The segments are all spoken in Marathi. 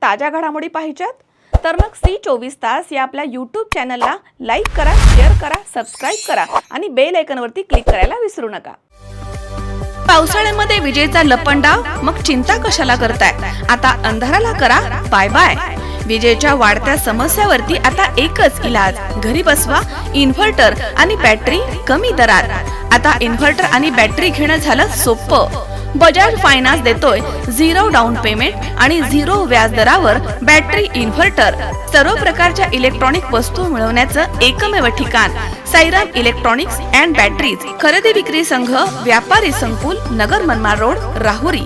ताज्या घडामोडी पाहिजेत तर मग C24 तास या आपल्या YouTube चॅनलला लाईक करा, शेअर करा, सबस्क्राइब करा आणि बेल आयकॉनवरती क्लिक करायला विसरू नका। पावसाळ्यामध्ये विजेचा लपंडाव, मग चिंता कशाला करताय? आता अंधाराला करा बाय बाय। विजेच्या वाढत्या समस्यावरती आता एकच इलाज, घरी बसवा इन्व्हर्टर आणि बॅटरी कमी दरात। आता इन्व्हर्टर आणि बॅटरी घेणं झालं सोपं। बजाज फायनान्स देतोय 0 डाऊन पेमेंट आणि 0 व्याज दरावर बॅटरी इन्व्हर्टर। सर्व प्रकारच्या इलेक्ट्रॉनिक वस्तू मिळवण्याचं एकमेव ठिकाण साईराम इलेक्ट्रॉनिक्स अँड बॅटरीज। खरेदी विक्री संघ, व्यापारी संकुल, नगर मनमाड रोड, राहुरी।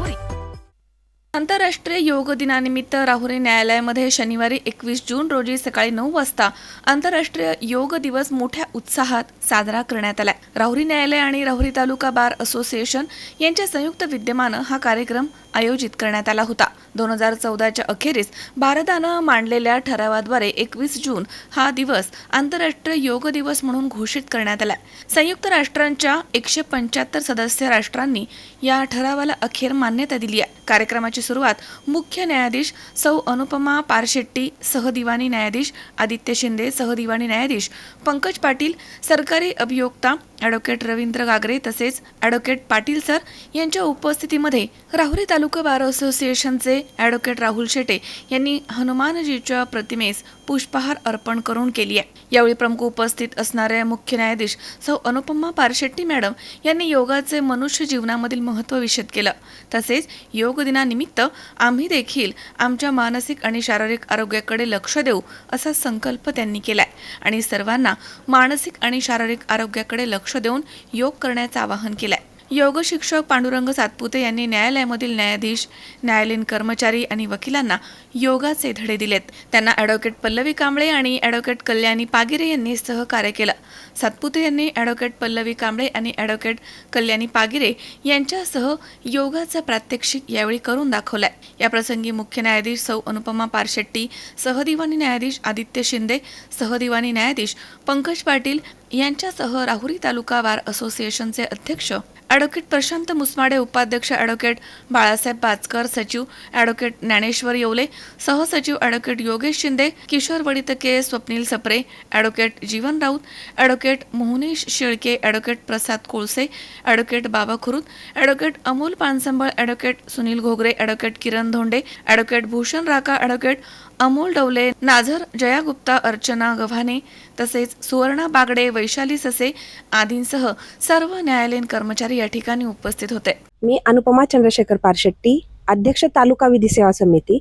आंतरराष्ट्रीय योग दिनानिमित्त राहुरी न्यायालयामध्ये शनिवारी 21 जून रोजी सकाळी 9 वाजता आंतरराष्ट्रीय योग दिवस मोठ्या उत्साहात साजरा करण्यात आला। राहुरी न्यायालय आणि राहुरी तालुका बार असोसिएशन यांच्या संयुक्त विद्यमानं हा कार्यक्रम आयोजित करण्यात आला होता। 2014च्या अखेरीस भारतानं मांडलेल्या ठरावाद्वारे 21 जून हा दिवस आंतरराष्ट्रीय योग दिवस म्हणून घोषित करण्यात आला। संयुक्त राष्ट्रांच्या 175 सदस्य राष्ट्रांनी या ठरावाला अखेर मान्यता दिली आहे। कार्यक्रमाची सुरुवात मुख्य न्यायाधीश सौ अनुपमा पारशेट्टी, सहदिवाणी न्यायाधीश आदित्य शिंदे, सहदिवाणी न्यायाधीश पंकज पाटील, सरकारी अभियोक्ता ॲडव्होकेट रवींद्र गागरे तसेच ॲडव्होकेट पाटील सर यांच्या उपस्थितीमध्ये राहुरी तालुका बार असोसिएशनचे ॲडव्होकेट राहुल शेटे यांनी हनुमानजीच्या प्रतिमेस पुष्पहार अर्पण करून केली आहे। यावेळी प्रमुख उपस्थित असणाऱ्या मुख्य न्यायाधीश सौ अनुपमा पारशेट्टी मॅडम यांनी योगाचे मनुष्य जीवनामधील महत्त्व विशद केलं। तसेच योग दिनानिमित्त आम्ही देखील आमच्या मानसिक आणि शारीरिक आरोग्याकडे लक्ष देऊ असा संकल्प त्यांनी केलाय आणि सर्वांना मानसिक आणि शारीरिक आरोग्याकडे लक्ष देऊन योग करण्याचं आवाहन केलंय। योग शिक्षक पांडुरंग सातपुते यांनी न्यायालयामधील न्यायाधीश, न्यायालयीन कर्मचारी आणि वकिलांना योगाचे धडे दिलेत। त्यांना ॲडव्होकेट पल्लवी कांबळे आणि ॲडव्होकेट कल्याणी पागिरे यांनी सहकार्य केलं। सातपुते यांनी ॲडव्होकेट पल्लवी कांबळे आणि ॲडव्होकेट कल्याणी पागिरे यांच्यासह योगाचा प्रात्यक्षिक यावेळी करून दाखवलाय। या प्रसंगी मुख्य न्यायाधीश सौ अनुपमा पारशेट्टी, सहदिवाणी न्यायाधीश आदित्य शिंदे, सहदिवाणी न्यायाधीश पंकज पाटील यांच्यासह राहुरी तालुका बार असोसिएशनचे अध्यक्ष ॲडव्होकेट प्रशांत मुसमाडे, उपाध्यक्ष ॲडव्होकेट बाळासाहेब बाचकर, सचिव ॲडव्होकेट ज्ञानेश्वर येवले, सहसचिव advocate Yogesh Shinde, Kishor Waditke, Swapnil Sapre, advocate Jeevan Raut, advocate Mohnish Shelke, advocate Prasad Kolse, advocate Baba Khurut, advocate Amol Pansambal, advocate Sunil Ghogare, advocate Kiran Dhonde, advocate Bhushan Raka, advocate Amol Dawle, नाझर, जया गुप्ता, अर्चना गव्हाणे तसेच सुवर्णा बागडे, वैशाली ससे आदींसह सर्व न्यायालयीन कर्मचारी या ठिकाणी उपस्थित होते। मी अनुपमा चंद्रशेखर पारशेट्टी, अध्यक्ष तालुका विधी सेवा समिती।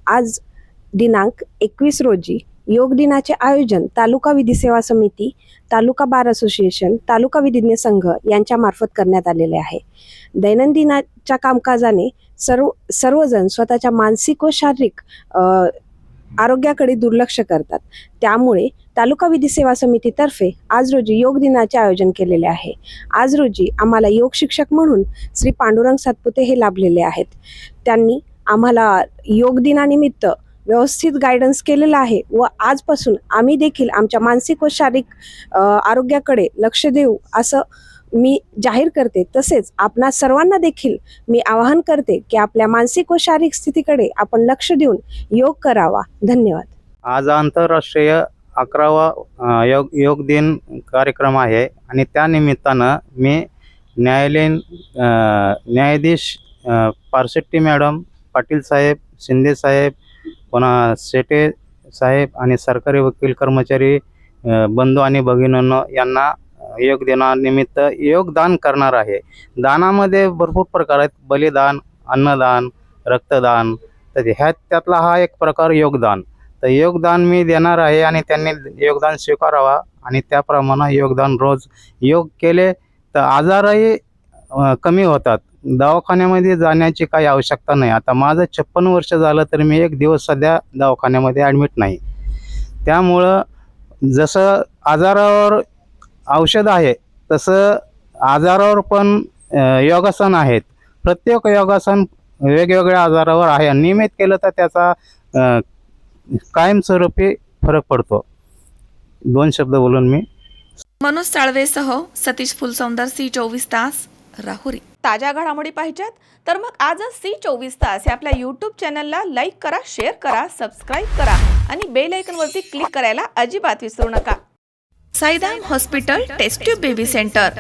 आज दिनांक 21 रोजी योग दिनाचे आयोजन तालुका विधी सेवा समिती, तालुका बार असोसिएशन, तालुका विधिज्ञ संघ यांच्या मार्फत करण्यात आलेले आहे। दैनंदिनाच्या कामकाजाने सर्वजण स्वतःच्या मानसिक व शारीरिक आरोग्याकडे दुर्लक्ष करतात। त्यामुळे तालुका विधी सेवा समितीतर्फे आज रोजी योग दिनाचे आयोजन केलेले आहे। आज रोजी आम्हाला योग शिक्षक म्हणून श्री पांडुरंग सातपुते हे लाभलेले आहेत। त्यांनी आम्हाला योग दिनानिमित्त व्यवस्थित गायडन्स केलेला आहे व आजपासून आम्ही देखील आमच्या मानसिक व शारीरिक आरोग्याकडे लक्ष देऊ असं मी जाहीर करते। तसेच आपणा सर्वांना देखील मी आवाहन करते की आपल्या मानसिक व शारीरिक स्थितीकडे आपण लक्ष देऊन योग करावा। धन्यवाद। आज आंतरराष्ट्रीय 11वा योग दिन कार्यक्रम आहे आणि त्या निमित्तानं मी न्यायाधीश पारशेट्टी मॅडम, पाटील साहेब, शिंदे साहेब, पुन्हा शेटे साहेब आणि सरकारी वकील कर्मचारी बंधू आणि भगिनींनो यांना योग दिनानिमित्त योगदान करणार आहे। दानामध्ये भरपूर प्रकार आहेत, बलिदान, अन्नदान, रक्तदान, तर त्यातला हा एक प्रकार योगदान। तर योगदान मी देणार आहे आणि त्यांनी योगदान स्वीकारावा आणि त्याप्रमाणे योगदान रोज योग केले तर आजारही कमी होतात। दवाखान्यामध्ये जाण्याची काही आवश्यकता नाही। आता माझं 56 वर्ष झालं तर मी एक दिवस सध्या दवाखान्यामध्ये ॲडमिट नाही। त्यामुळं जसं आजारावर औषध आहे तसं आजारावर पण योगासन आहेत। प्रत्येक योगासन वेगवेगळ्या आजारावर आहे, नियमित केलं तर त्याचा कायमस्वरूपी फरक पडतो। 2 शब्द बोलून मी मनोज साळवेसह सतीश फुलसौंदर, C24 तास, राहुरी. ताज्या घडामोडी पाहिजेत तर मग आजच C24 या आपल्या यूट्यूब चॅनलला लाईक करा, शेअर करा, सबस्क्राईब करा आणि बेल आयकॉनवरती क्लिक करायला अजिबात विसरू नका. Saidham hospital test tube baby centre.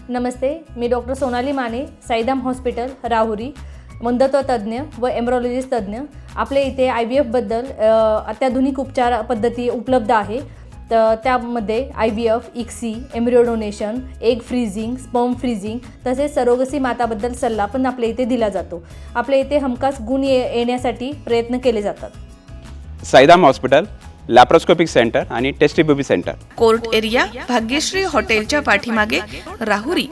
नमस्ते, मी डॉक्टर सोनाली माने, साईदाम हॉस्पिटल राहुरी, मंदत्व तज्ज्ञ व एम्ब्रॉलॉजिस्ट तज्ज्ञ. आपल्या इथे IVF बद्दल अत्याधुनिक उपचार पद्धती उपलब्ध आहे. तर त्यामध्ये IVF, ICSI, embryo donation, egg freezing, sperm freezing तसेच सरोगसी माताबद्दल सल्ला पण आपल्या इथे दिला जातो. आपल्या इथे हमखास गुण येण्यासाठी प्रयत्न केले जातात. साईदाम हॉस्पिटल, लॅप्रोस्कोपिक सेंटर आणि tasty baby centre. Court area, Bhagyashree हॉटेलच्या पाठीमागे, राहुरी.